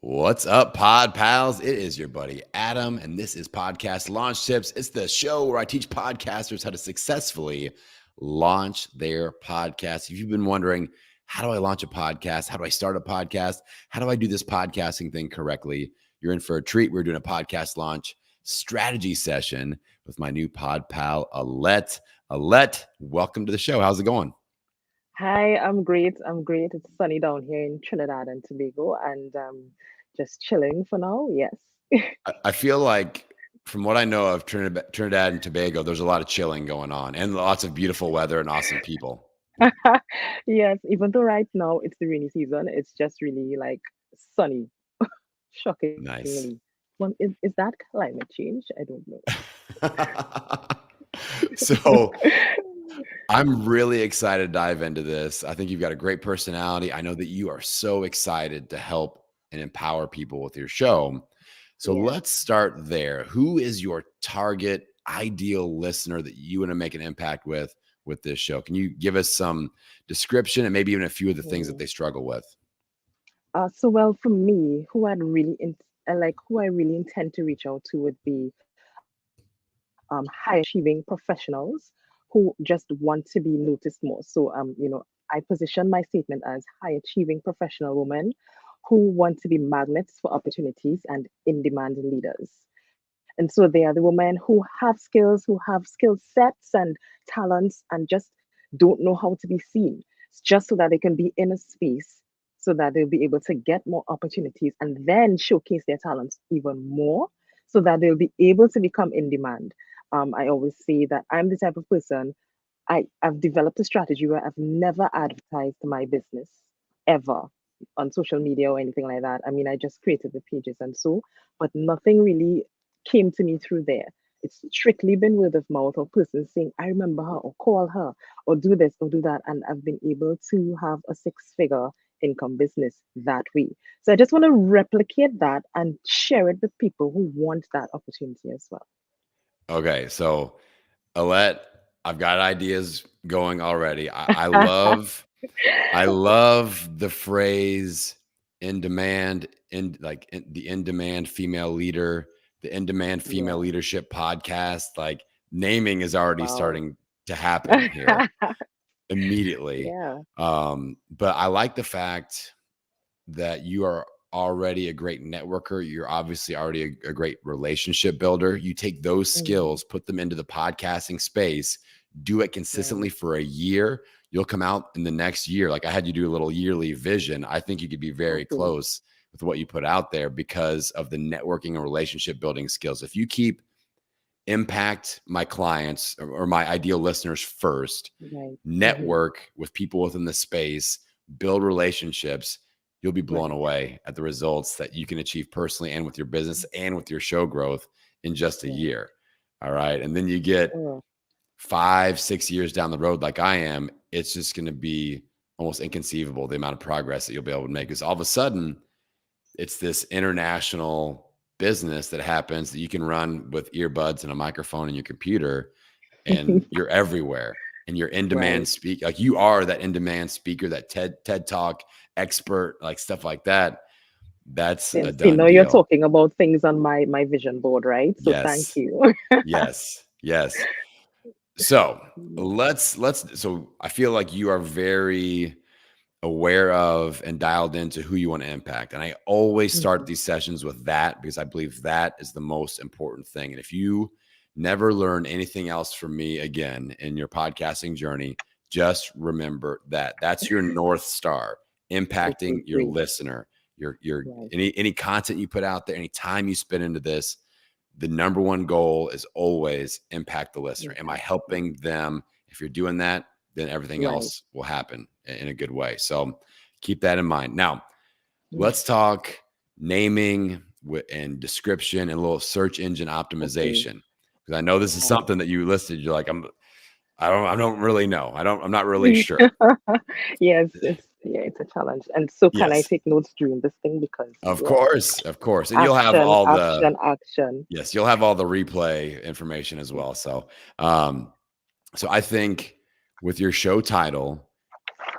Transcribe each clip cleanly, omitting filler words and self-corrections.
What's up, pod pals? It is your buddy Adam, and this is Podcast Launch Tips. It's the show where I teach podcasters how to successfully launch their podcast. If you've been wondering, how do I launch a podcast? How do I start a podcast? How do I do this podcasting thing correctly? You're in for a treat. We're doing a podcast launch strategy session with my new pod pal, Alette. Alette, welcome to the show. How's it going? Hi, I'm great. I'm great. It's sunny down here in Trinidad and Tobago, and just chilling for now. Yes. I feel like from what I know of Trinidad and Tobago, there's a lot of chilling going on and lots of beautiful weather and awesome people. Yes, even though right now it's the rainy season, it's just really like sunny, shockingly. Nice. One is that climate change? I don't know. So I'm really excited to dive into this. I think you've got a great personality. I know that you are so excited to help and empower people with your show. So Yeah. let's start there. Who is your target ideal listener that you want to make an impact with this show? Can you give us some description and maybe even a few of the things that Mm. they struggle with? So well, for me, who I really intend to reach out to would be high achieving professionals who just want to be noticed more. So, I position my statement as high achieving professional women who want to be magnets for opportunities and in demand leaders. And so they are the women who have skills, who have skill sets and talents, and just don't know how to be seen, just so that they can be in a space so that they'll be able to get more opportunities and then showcase their talents even more so that they'll be able to become in demand. I always say that I'm the type of person, I've developed a strategy where I've never advertised my business ever on social media or anything like that. I mean, I just created the pages and so, but nothing really came to me through there. It's strictly been word of mouth or persons saying, I remember her or call her or do this or do that. And I've been able to have a six-figure income business that way. So I just want to replicate that and share it with people who want that opportunity as well. Okay, so Alette, I've got ideas going already. I love the phrase in demand, the in demand female leader, the in demand female Yeah. leadership podcast. Like naming is already Wow. starting to happen here immediately. Yeah. But I like the fact that you are already a great networker. You're obviously already a great relationship builder. You take those Mhm. skills, put them into the podcasting space, do it consistently Right. for a year. You'll come out in the next year. Like I had you do a little yearly vision. I think you could be very Okay. close with what you put out there because of the networking and relationship building skills. If you keep impact my clients or my ideal listeners first, Right. Hmm. network with people within the space, build relationships, you'll be blown Right. away at the results that you can achieve personally and with your business and with your show growth in just a Right. year. All right. And then you get Oh, 5, 6 years down the road, like I am, it's just going to be almost inconceivable the amount of progress that you'll be able to make. Because all of a sudden, it's this international business that happens that you can run with earbuds and a microphone and your computer and you're everywhere and you're in demand right. speak like you are that in demand speaker, that TED talk expert, like stuff like that. That's a Yes. You done know, you're deal. talking about things on my vision board, right? So thank Yes. you. Yes. So so I feel like you are very aware of and dialed into who you want to impact. And I always start Mhm. these sessions with that because I believe that is the most important thing. And if you never learn anything else from me again in your podcasting journey, just remember that that's your North Star, impacting Okay, your great. listener, your Right. any content you put out there, any time you spend into this. The number one goal is always impact the listener. Am I Impact. helping them? If you're doing that, then everything Right. else will happen in a good way. So keep that in mind. Now, Yeah. let's talk naming and description and a little search engine Okay. optimization. Because I know this is Right. something that you listed. You're like, I don't really know. I'm not really sure. Yes, it's a challenge. And so can I Yes, take notes during this thing because of yeah. course, of course. And you'll have Action, all the, action, action. yes, you'll have all the replay information as well. Um, so I think with your show title,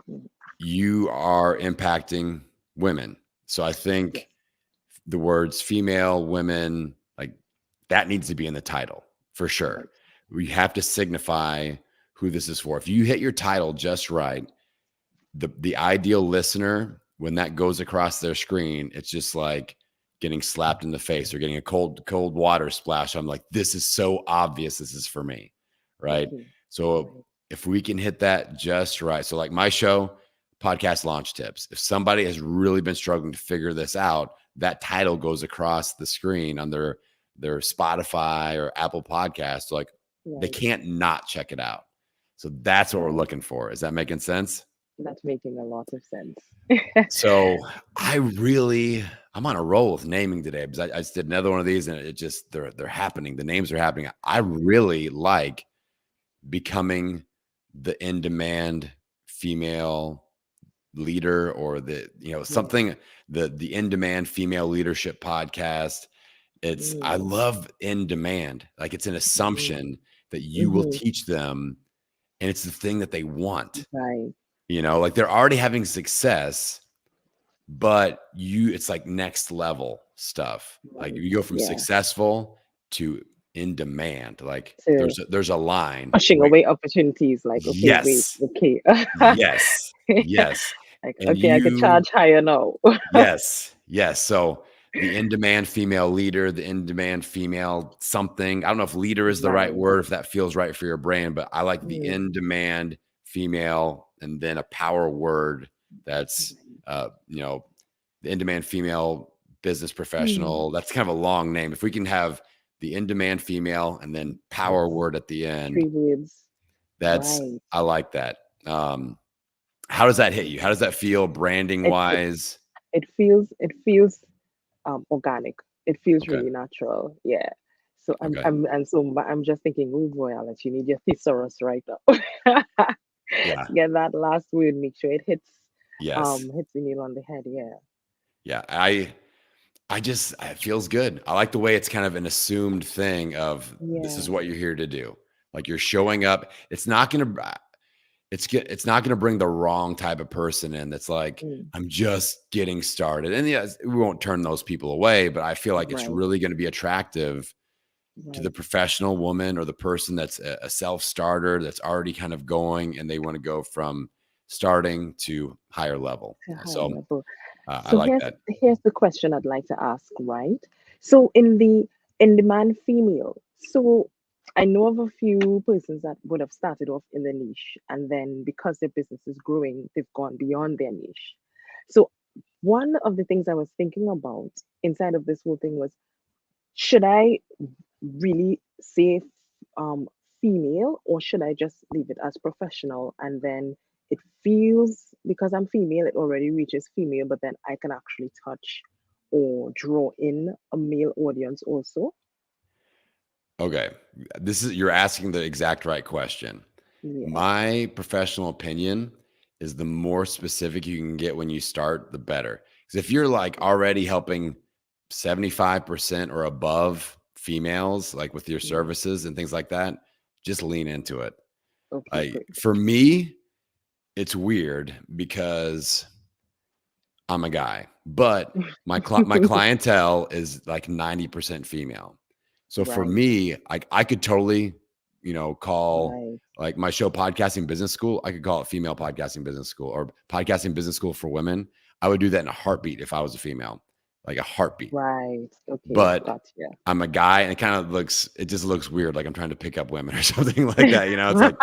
Mm. you are impacting women. So I Yes. think the words female, women, like that needs to be in the title for sure. Right. We have to signify who this is for. If you hit your title just right, the ideal listener, when that goes across their screen, it's just like getting slapped in the face or getting a cold water splash. I'm like, this is so obvious. This is for me. Right. Okay. So Right. if we can hit that just right. So like my show, podcast launch tips. If somebody has really been struggling to figure this out, that title goes across the screen on their Spotify or Apple Podcasts. Like they Right. can't not check it out. So that's what we're Right. looking for. Is that making sense? That's making a lot of sense. So I'm on a roll with naming today because I just did another one of these and it just they're happening. The names are happening. I really like becoming the in-demand female leader or Yeah. something, the in-demand female leadership podcast. I Mm. love in demand. Like it's an Mm. assumption that you will Mm-hmm. teach them and it's the thing that they want. Right. Like they're already having success, but it's like next level stuff. Like Right. you go from Yeah. successful to in demand. Like To there's a line pushing where away opportunities like, okay, wait, yes, okay. yes, yes. Like, And okay, I could charge higher now. yes, yes. So the in-demand female leader, the in-demand female something. I don't know if leader is the right Right. word, if that feels right for your brain, but I like the Mm. in-demand female and then a power word that's the in-demand female business Mm. professional. That's kind of a long name. If we can have the in-demand female and then power Yes. word at the end, 3 words. that's Right. I like that. How does that hit you? How does that feel branding It it wise? it feels organic. It feels Okay. really natural. Yeah. So I'm Okay. I'm and so I'm just thinking, oh boy, Alex, you need your thesaurus right now. Yeah. Get that last word, make sure it Yes. hits the nail on the head. Yeah. Yeah. It feels good. I like the way it's kind of an assumed thing of this is Yeah. what you're here to do. Like you're showing up. It's not going to bring the wrong type of person in. That's like, Mm. I'm just getting started. And yes, we won't turn those people away, but I feel like it's Right. really going to be attractive to the Right. professional woman or the person that's a self-starter that's already kind of going and they want to go from starting to higher level. To higher So level. I So like here's that. here's the question I'd like to ask, right? So in demand female, so I know of a few persons that would have started off in the niche and then because their business is growing, they've gone beyond their niche. So one of the things I was thinking about inside of this whole thing was, should I really say um, female, or should I just leave it as professional? And then it feels, because I'm female, it already reaches female, but then I can actually touch or draw in a male audience also. Okay. You're asking the exact right question. Yeah, My professional opinion is the more specific you can get when you start, the better. Because if you're like already helping 75% or above females, like with your yeah. services and things like that, just lean into it. Okay, Like for perfect. me, it's weird because I'm a guy, but my clientele is like 90% female. So for Right, me, I could totally, call right, like my show Podcasting Business School. I could call it Female Podcasting Business School or Podcasting Business School for Women. I would do that in a heartbeat if I was a female, like a heartbeat. right. Okay, But gotcha. I'm a guy and it just looks weird, like I'm trying to pick up women or something like that. It's like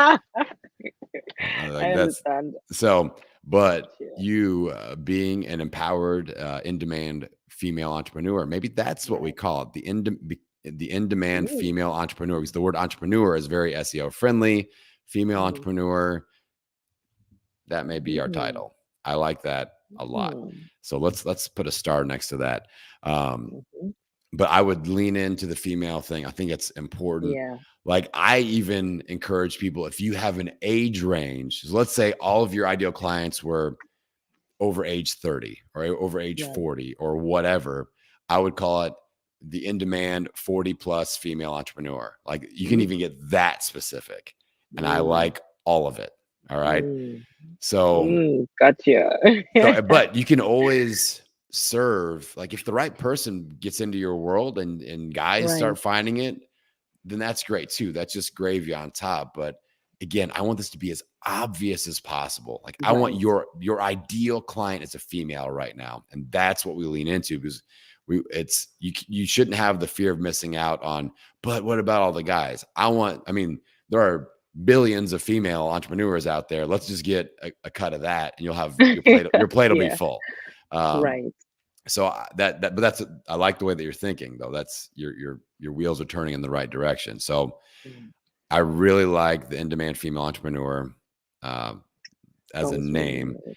I like that's understand. so, but Gotcha. you being an empowered, in-demand female entrepreneur, maybe that's what we Right. call it, the in-demand Ooh. female entrepreneur, because the word entrepreneur is very SEO friendly. Female Mm-hmm. entrepreneur, that may be our Mm-hmm. title. I like that a lot. Mm-hmm. So let's put a star next to that. Um, Mm-hmm. but I would lean into the female thing. I think it's important. Yeah. Like I even encourage people, if you have an age range, so let's say all of your ideal clients were over age 30 or over age Right. 40 or whatever, I would call it the in-demand 40 plus female entrepreneur. Like you can Mm, even get that specific. And I mm, like all of it. All right. mm, So gotcha. but you can always serve, like if the right person gets into your world and guys start Right. finding it, then that's great too. That's just gravy on top. But again, I want this to be as obvious as possible. Like I want Right. your ideal client is a female right now, and that's what we lean into because you shouldn't have the fear of missing out on. But what about all the guys? I mean, there are billions of female entrepreneurs out there. Let's just get a cut of that, and you'll have your plate will be Yeah. full. Um, Right. so but I like the way that you're thinking though. That's your wheels are turning in the right direction. So Mm. I really like the In-Demand Female Entrepreneur um, as a Sounds really name good.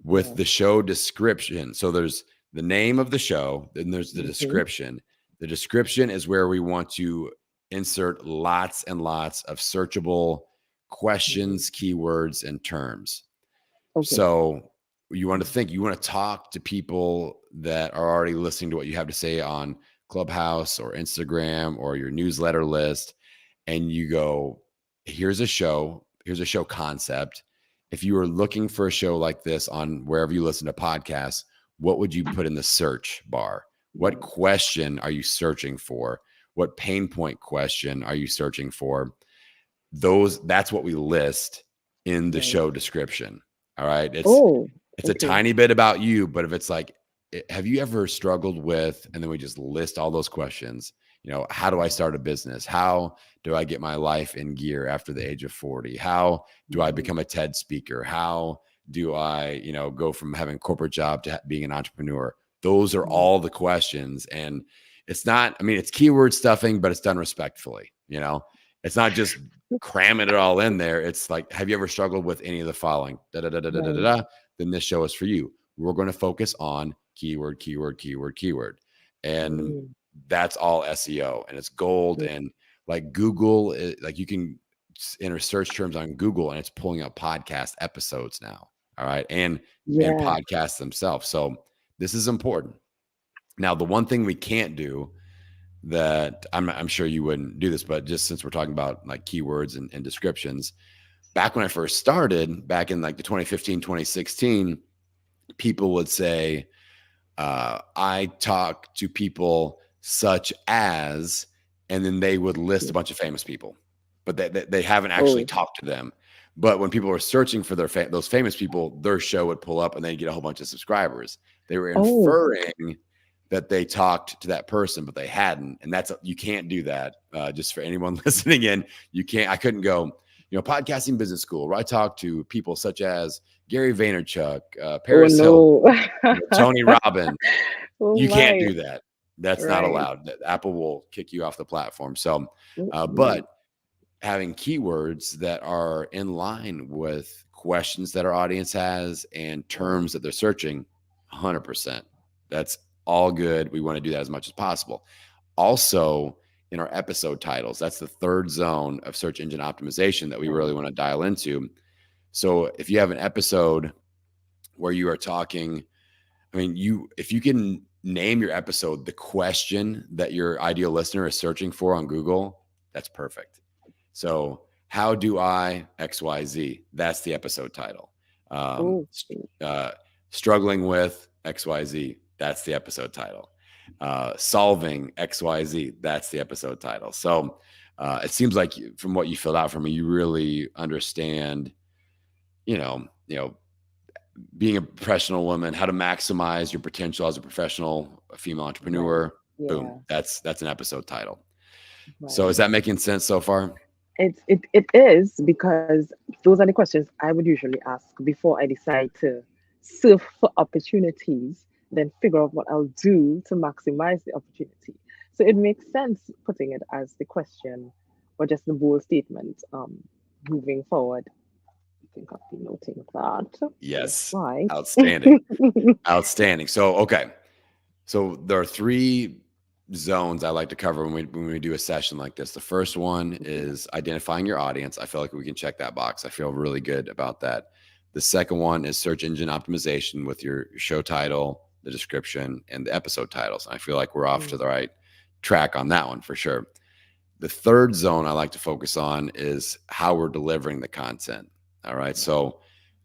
with Yeah. the show description. So there's the name of the show, then there's the Hmm. description. The description is where we want to insert lots and lots of searchable Hmm. questions, keywords, and terms. Okay. So you want to think, you want to talk to people that are already listening to what you have to say on Clubhouse or Instagram or your newsletter list. And you go, here's a show concept. If you were looking for a show like this on wherever you listen to podcasts, what would you put in the search bar? What Right. question are you searching for? What pain point question are you searching for? That's what we list in the Right. show description. All right. Oh, It's a okay. tiny bit about you, but if it's like, have you ever struggled with, and then we just list all those questions, how do I start a business? How do I get my life in gear after the age of 40? How do I Mhm. become a TED speaker? How do I, go from having a corporate job to being an entrepreneur? Those are Right. all the questions. And it's not, I mean, it's keyword stuffing, but it's done respectfully, it's not just cramming it all in there. It's like, have you ever struggled with any of the following? Da, da, da, da, da, da, Right. da. Then this show is for you. We're going to focus on keyword, keyword, keyword, keyword. And Mm. that's all SEO and it's gold. Yeah. And like Google, like you can enter search terms on Google and it's pulling up podcast episodes now. All right. And Yeah. podcasts themselves. So this is important. Now, the one thing we can't do that I'm sure you wouldn't do this, but just since we're talking about like keywords and descriptions, back when I first started, back in like the 2015, 2016, people would say, I talk to people such as, and then they would list a bunch of famous people, but they haven't actually Oh. talked to them. But when people were searching for those famous people, their show would pull up and they'd get a whole bunch of subscribers. They were Oh. inferring that they talked to that person, but they hadn't. And you can't do that. Just for anyone listening in, you can't. I couldn't go, podcasting business school where I talk to people such as Gary Vaynerchuk, Oh Paris Hilton, no. Tony Robbins. Oh You can't my. do that. That's not Right. allowed. Apple will kick you off the platform. So, Mm-mm. but having keywords that are in line with questions that our audience has and Right. terms that they're searching, 100%. That's all good. We want to do that as much as possible. Also, in our episode titles, that's the third zone of search engine optimization that we Right. really want to dial into. So, if you have an episode where you are talking, I mean, if you can name your episode the question that your ideal listener is searching for on Google, that's perfect. So, how do I XYZ? That's the episode title. Um, Oh. uh, Struggling with XYZ. That's the episode title. Solving XYZ. That's the episode title. So, it seems like from what you filled out for me, you really understand, you know, you know, being a professional woman, how to maximize your potential as a professional female Right. entrepreneur. Boom. Yeah. That's an episode title. So is Right. that making sense so far? It is because those are the questions I would usually ask before I decide to surf for opportunities, then figure out what I'll do to maximize the opportunity. So it makes sense putting it as the question or just the bold statement moving forward. I think I'll be noting that. Yes, Yes. right. Outstanding. Outstanding. So, okay. So there are three zones I like to cover when we do a session like this. The first one is identifying your audience. I feel like we can check that box. I feel really good about that. The second one is search engine optimization with your show title, the description, and the episode titles. I feel like we're off to Mm. the right track on that one for sure. The third zone I like to focus on is how we're delivering the content. All right. Right. So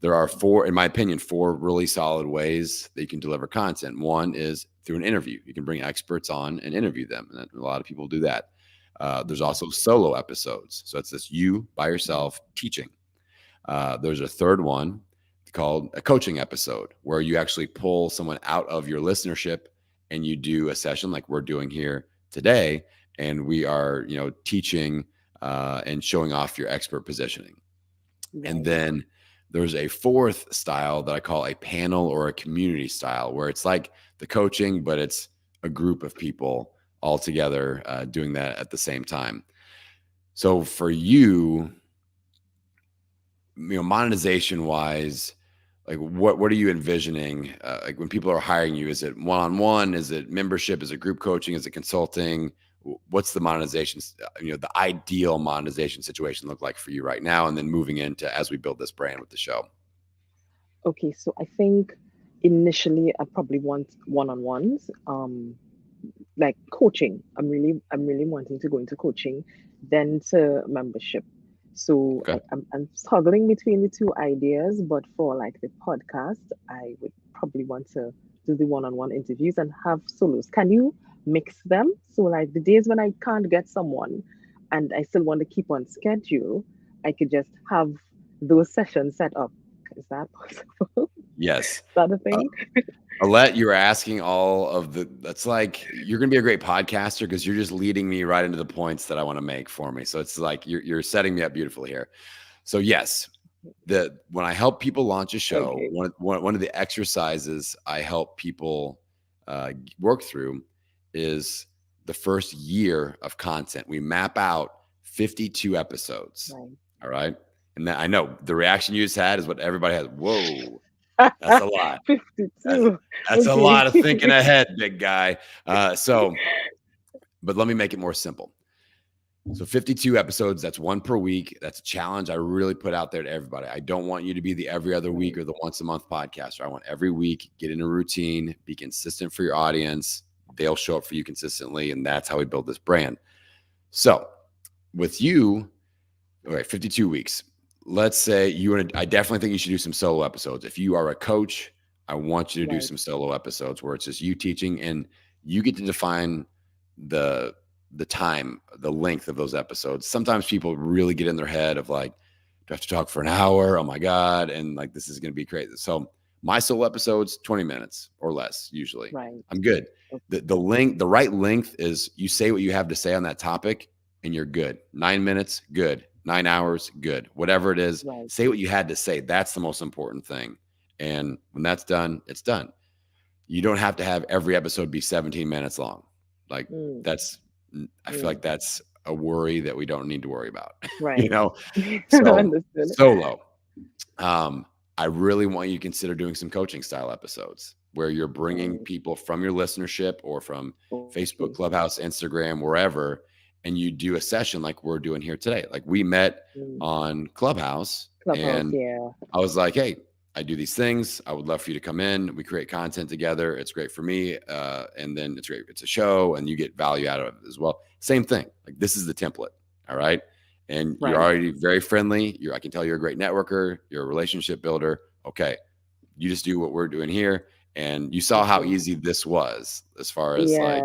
there are four, in my opinion, four really solid ways that you can deliver content. One is through an interview. You can bring experts on and interview them. And a lot of people do that. There's also solo episodes. So it's just you by yourself teaching. There's a third one called a coaching episode, where you actually pull someone out of your listenership and you do a session like we're doing here today. And we are, teaching and showing off your expert positioning. Right. And then there's a fourth style that I call a panel or a community style, where it's like the coaching, but it's a group of people all together doing that at the same time. So for you, monetization wise, like what are you envisioning? Like when people are hiring you, is it one-on-one? Is it membership? Is it group coaching? Is it consulting? What's the monetization, the ideal monetization situation look like for you right now? And then moving into as we build this brand with the show. Okay, so I think initially I probably want one-on-ones, like coaching. I'm really wanting to go into coaching, then to membership. So Okay. I'm struggling between the two ideas, but for like the podcast, I would probably want to do the one-on-one interviews and have solos. Can you mix them? So like the days when I can't get someone and I still want to keep on schedule, I could just have those sessions set up. Is that possible? Yes. Is that a thing? Alette, you were asking all of that's like, you're going to be a great podcaster because you're just leading me right into the points that I want to make for me. So it's like, you're setting me up beautifully here. So yes, when I help people launch a show, Okay. one of the exercises I help people work through is the first year of content. We map out 52 episodes. Right. All right. And I know the reaction you just had is what everybody has. Whoa. That's a lot. 52. That's Okay. a lot of thinking ahead, big guy. But let me make it more simple. So 52 episodes, that's one per week. That's a challenge I really put out there to everybody. I don't want you to be the every other week or the once a month podcaster. I want every week, get in a routine, be consistent for your audience. They'll show up for you consistently. And that's how we build this brand. So with you, all right, 52 weeks. Let's say I definitely think you should do some solo episodes. If you are a coach, I want you to do some solo episodes where it's just you teaching and you get to define the time, the length of those episodes. Sometimes people really get in their head of like, do I have to talk for an hour? Oh my God. And like, this is going to be crazy. So my solo episodes, 20 minutes or less, usually. Right. I'm good. The right length is you say what you have to say on that topic and you're good. 9 minutes, good. 9 hours, good. Whatever it is, say what you had to say. That's the most important thing. And when that's done, it's done. You don't have to have every episode be 17 minutes long. Like I feel like that's a worry that we don't need to worry about. Right. So solo. I really want you to consider doing some coaching style episodes where you're bringing people from your listenership or from Facebook, Clubhouse, Instagram, wherever, and you do a session like we're doing here today. Like we met on Clubhouse and I was like, hey, I do these things. I would love for you to come in. We create content together. It's great for me. And then it's great. It's a show and you get value out of it as well. Same thing. Like this is the template. All right. And you're already very friendly. I can tell you're a great networker. You're a relationship builder. Okay. You just do what we're doing here. And you saw how easy this was as far as like,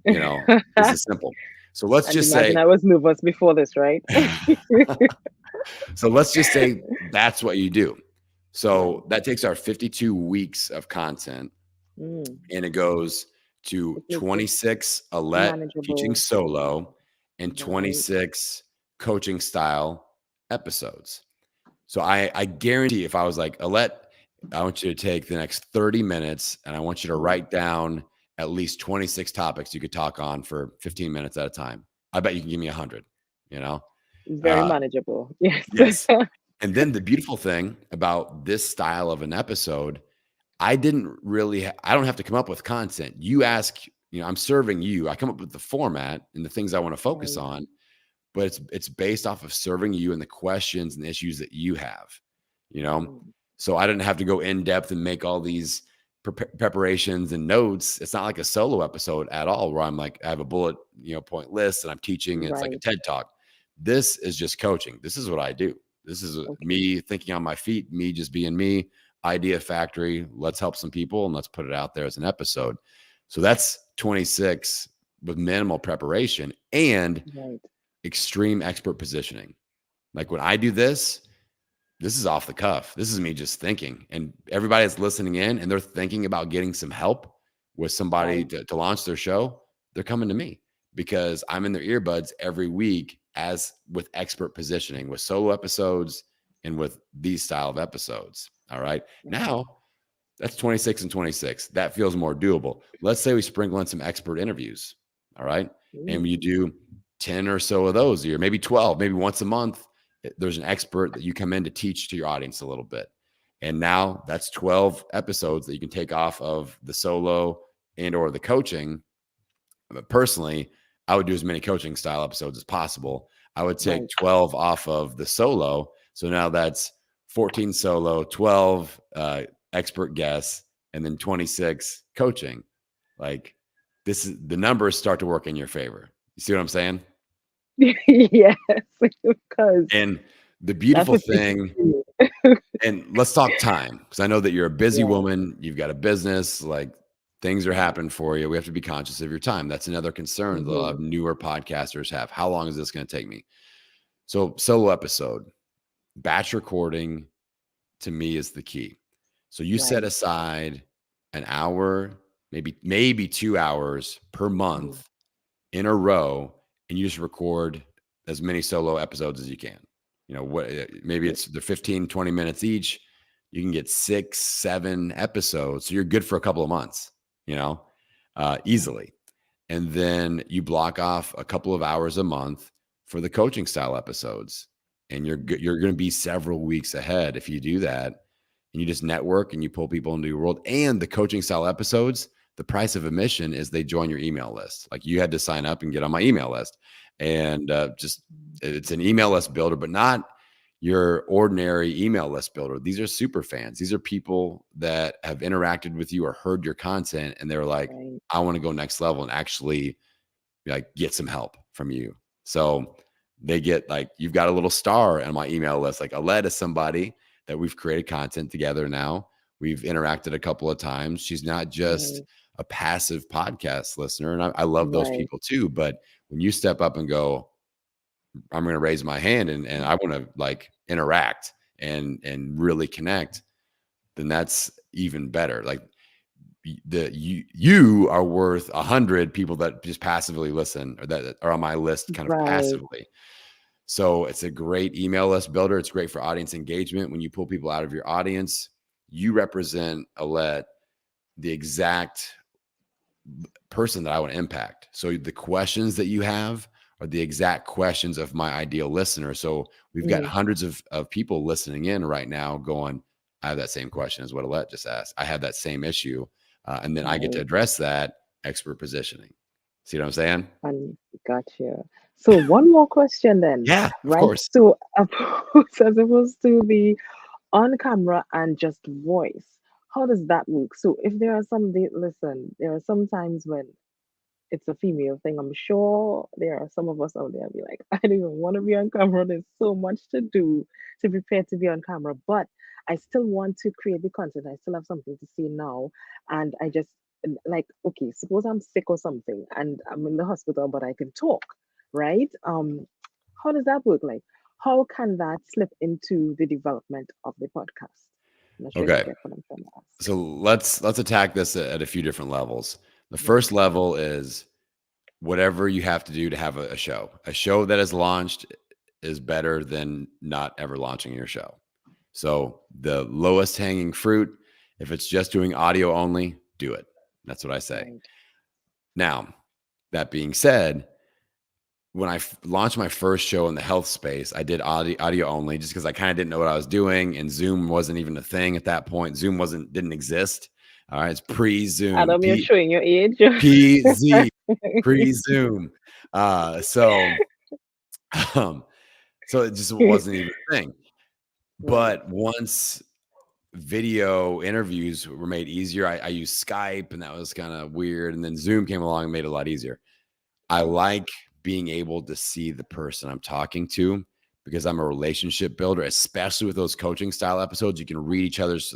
this is simple. So let's just say I was nervous before this, right? So let's just say that's what you do. So that takes our 52 weeks of content and it goes to 26 Alette teaching solo and 26 coaching style episodes. So I guarantee if I was like, Alette, I want you to take the next 30 minutes and I want you to write down at least 26 topics you could talk on for 15 minutes at a time. I bet you can give me 100, Very manageable. Yes. Yes. And then the beautiful thing about this style of an episode, I don't have to come up with content. You ask, I'm serving you. I come up with the format and the things I want to focus on, but it's based off of serving you and the questions and issues that you have, So I didn't have to go in depth and make all these preparations and notes. It's not like a solo episode at all where I'm like, I have a bullet, point list and I'm teaching. And it's like a TED talk. This is just coaching. This is what I do. This is Okay. me thinking on my feet, me just being me, idea factory. Let's help some people and let's put it out there as an episode. So that's 26 with minimal preparation and Right. extreme expert positioning. Like when I do this is off the cuff. This is me just thinking. And everybody that's listening in and they're thinking about getting some help with somebody Right. to launch their show, they're coming to me because I'm in their earbuds every week as with expert positioning, with solo episodes and with these style of episodes. All right. Right. Now that's 26 and 26. That feels more doable. Let's say we sprinkle in some expert interviews. All right. And you Ooh. do 10 or so of those a year, maybe 12, maybe once a month. There's an expert that you come in to teach to your audience a little bit. And now that's 12 episodes that you can take off of the solo and or the coaching. But personally, I would do as many coaching style episodes as possible. I would take Right. 12 off of the solo. So now that's 14 solo, 12 expert guests, and then 26 coaching. Like this is the numbers start to work in your favor. You see what I'm saying? Yes, because And the that's beautiful what makes it thing, real. and let's talk time because I know that you're a busy Yeah. woman. You've got a business, like things are Yeah. happening for you. We have to be conscious of your time. That's another concern that a lot of Mm-hmm. newer podcasters have. How long is this going to take me? So, solo episode, batch recording to me is the key. So, you set Right. aside an hour, maybe 2 hours per Mm-hmm. month in a row, and you just record as many solo episodes as you can. You know, what maybe Yeah. it's the 15, 20 minutes each. You can get 6, 7 episodes. So you're good for a couple of months, you know, Right. easily. And then you block off a couple of hours a month for the coaching style episodes. And you're going to be several weeks ahead if you do that. And you just network and you pull people into your world. And the coaching style episodes, the price of admission is they join your email list. Like you had to sign up and get on my email list. And just it's an email list builder, but not your ordinary email list builder. These are super fans. These are people that have interacted with you or heard your content and they're like, Right. I want to go next level and actually like get some help from you. So they get like, you've got a little star on my email list. Like Alette is somebody that we've created content together now. We've interacted a couple of times. She's not just Right. a passive podcast listener. And I love those Right. people too. But when you step up and go, I'm going to raise my hand and I want to like interact and really connect, then that's even better. Like you are worth 100 people that just passively listen or that are on my list kind of Right. passively. So it's a great email list builder. It's great for audience engagement. When you pull people out of your audience, you represent Alette, the exact person that I want to impact. So the questions that you have are the exact questions of my ideal listener. So we've got Mm. hundreds of people listening in right now going, I have that same question as what Alette just asked. I have that same issue. And then I get to Right. address that expert positioning. See what I'm saying? And gotcha. So one more question then, Yeah, of right? course. So as opposed to the on camera and just voice, how does that work? So if there are listen, there are some times when it's a female thing. I'm sure there are some of us out there be like, I don't even want to be on camera. There's so much to do to prepare to be on camera, but I still want to create the content. I still have something to say now. And I just like, okay, suppose I'm sick or something and I'm in the hospital, but I can talk, right? How does that work? Like, how can that slip into the development of the podcast? I'm not sure if you Okay. get what I'm trying to ask. So let's attack this at a few different levels. The Right, first level is whatever you have to do to have a show. A show that is launched is better than not ever launching your show. So the lowest hanging fruit, if it's just doing audio only, do it. That's what I say. right, Now, that being said, when I launched my first show in the health space, I did audio only just because I kind of didn't know what I was doing, and Zoom wasn't even a thing at that point. Zoom didn't exist. All right, it's pre-Zoom, Adam, you're showing your age. PZ, pre-Zoom. So um, so it just wasn't even a thing. Right, But once video interviews were made easier, I used Skype, and that was kind of weird. And then Zoom came along and made it a lot easier. I right, like being able to see the person I'm talking to because I'm a relationship builder, especially with those coaching style episodes. You can read each other's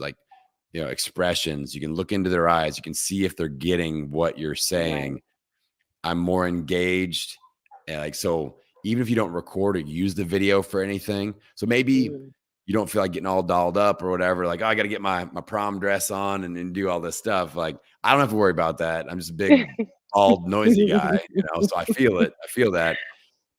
expressions. You can look into their eyes. You can see if they're getting what you're saying. Right. I'm more engaged. And so even if you don't record or use the video for anything, so maybe Mm. you don't feel like getting all dolled up or whatever, like, oh, I got to get my prom dress on and do all this stuff. Like, I don't have to worry about that. I'm just a big, bald, noisy guy, so I feel it. I feel that.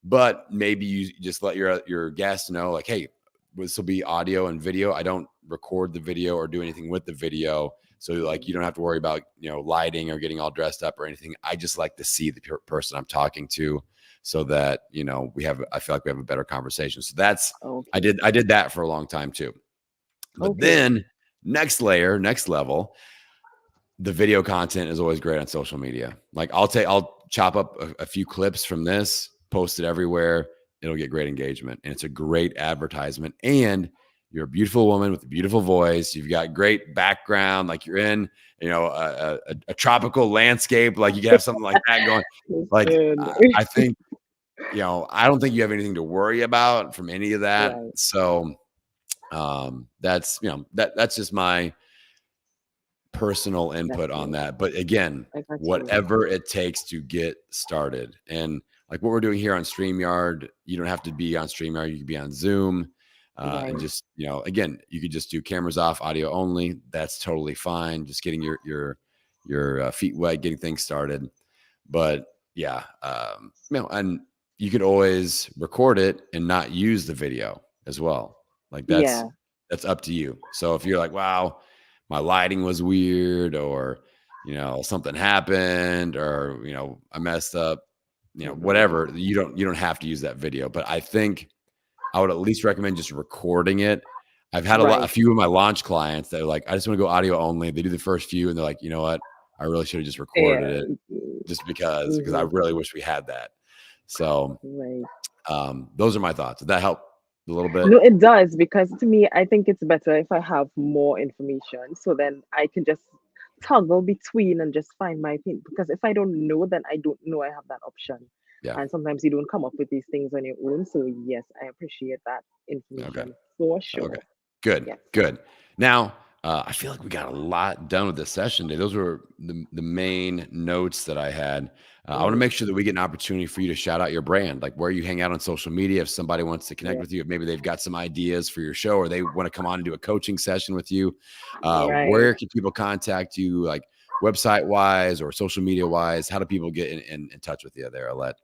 But maybe you just let your guests know, like, hey, this will be audio and video. I don't record the video or do anything with the video. So like, you don't have to worry about, lighting or getting all dressed up or anything. I just like to see the person I'm talking to so that, I feel like we have a better conversation. So I Okay. did that for a long time too. But Okay. then next level, the video content is always great on social media. Like I'll chop up a few clips from this, post it everywhere. It'll get great engagement, and it's a great advertisement. And you're a beautiful woman with a beautiful voice. You've got great background. Like you're in, a tropical landscape. Like you can have something like that going. Like I think, I don't think you have anything to worry about from any of that. Right. So that's that's just my personal input on that. But again, I got you. whatever it takes to get started. And like what we're doing here on StreamYard, you don't have to be on StreamYard. You can be on Zoom. Right. And just, again, you could just do cameras off, audio only. That's totally fine. Just getting your feet wet, getting things started. But yeah, and you could always record it and not use the video as well. Like that's up to you. So if you're like, wow, my lighting was weird, or, something happened, or, I messed up, whatever, you don't have to use that video. But I think I would at least recommend just recording it. I've had a few of my launch clients that are like, I just want to go audio only. They do the first few and they're like, you know what? I really should have just recorded it just because I really wish we had that. So those are my thoughts. Did that help a little bit? No, it does, because to me, I think it's better if I have more information, so then I can just toggle between and just find my thing. Because if I don't know, then I don't know I have that option. Yeah. And sometimes you don't come up with these things on your own. So yes, I appreciate that information for sure. Okay. Good. Yes. Good. Now, I feel like we got a lot done with this session today. Those were the main notes that I had. I want to make sure that we get an opportunity for you to shout out your brand, like where you hang out on social media. If somebody wants to connect with you, if maybe they've got some ideas for your show, or they want to come on and do a coaching session with you, where can people contact you, like website wise or social media wise? How do people get in touch with you there, Alette?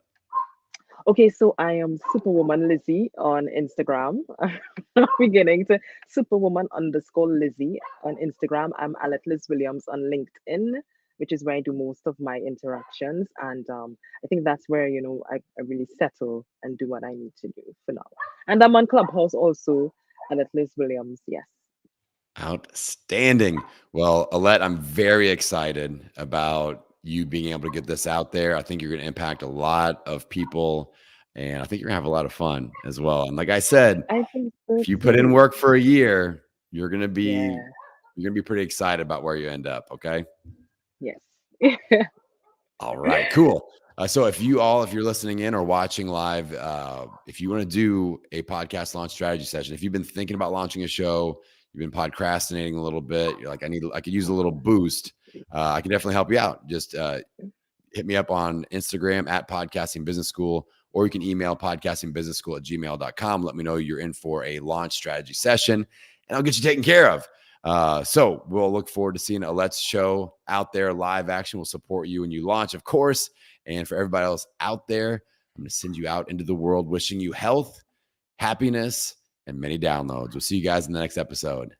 Okay, so I am Superwoman Lizzie on Instagram. Beginning to Superwoman_Lizzie on Instagram. I'm Alette Liz Williams on LinkedIn, which is where I do most of my interactions. And I think that's where, I really settle and do what I need to do for now. And I'm on Clubhouse also, Alette Liz Williams. Yes. Outstanding. Well, Alette, I'm very excited about you being able to get this out there. I think you're going to impact a lot of people, and I think you're going to have a lot of fun as well. And like I said, if you put in work for a year, you're going to be pretty excited about where you end up. Okay. Yes. All right, cool. So if you're listening in or watching live, if you want to do a podcast launch strategy session, if you've been thinking about launching a show, you've been podcrastinating a little bit, you're like, I could use a little boost. I can definitely help you out. Just hit me up on Instagram at Podcasting Business School, or you can email podcastingbusinessschool@gmail.com. Let me know you're in for a launch strategy session, and I'll get you taken care of. So we'll look forward to seeing Alette's show out there, live action. We'll support you when you launch, of course. And for everybody else out there, I'm going to send you out into the world, wishing you health, happiness, and many downloads. We'll see you guys in the next episode.